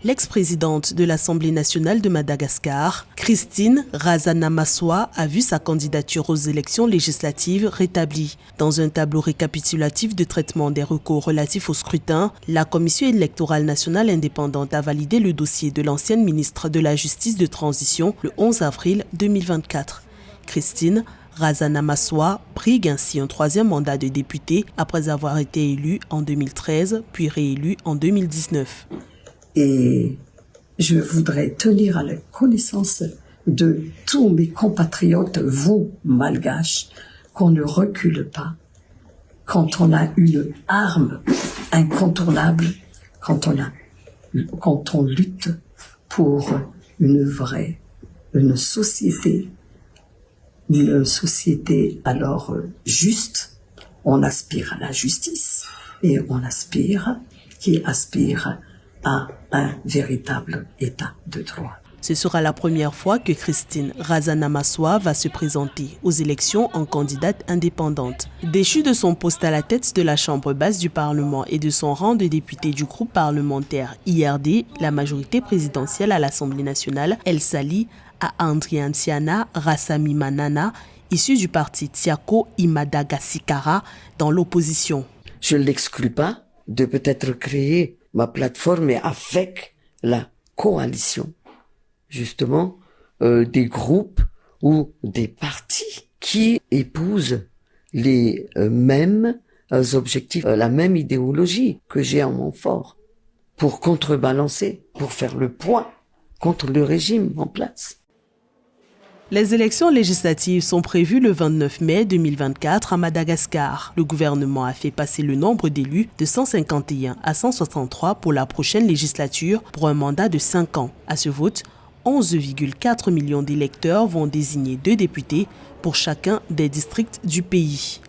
L'ex-présidente de l'Assemblée nationale de Madagascar, Christine Razanamaswa, a vu sa candidature aux élections législatives rétablie. Dans un tableau récapitulatif de traitement des recours relatifs au scrutin, la Commission électorale nationale indépendante a validé le dossier de l'ancienne ministre de la Justice de transition le 11 avril 2024. Christine Razanamaswa brigue ainsi un troisième mandat de députée après avoir été élue en 2013 puis réélue en 2019. Et je voudrais tenir à la connaissance de tous mes compatriotes, vous, malgaches, qu'on ne recule pas quand on a une arme incontournable, quand on lutte pour une société alors juste. On aspire à la justice et qui aspire à un véritable état de droit. Ce sera la première fois que Christine Razanamaswa va se présenter aux élections en candidate indépendante. Déchue de son poste à la tête de la Chambre basse du Parlement et de son rang de députée du groupe parlementaire IRD, la majorité présidentielle à l'Assemblée nationale, elle s'allie à Andriantiana Rassamimanana, issu du parti Tiako Imadagassikara, dans l'opposition. Je ne l'exclus pas de peut-être créer ma plateforme, mais avec la coalition, justement, des groupes ou des partis qui épousent les mêmes objectifs, la même idéologie que j'ai en mon fort, pour contrebalancer, pour faire le point contre le régime en place. Les élections législatives sont prévues le 29 mai 2024 à Madagascar. Le gouvernement a fait passer le nombre d'élus de 151 à 163 pour la prochaine législature pour un mandat de 5 ans. À ce vote, 11,4 millions d'électeurs vont désigner 2 députés pour chacun des districts du pays.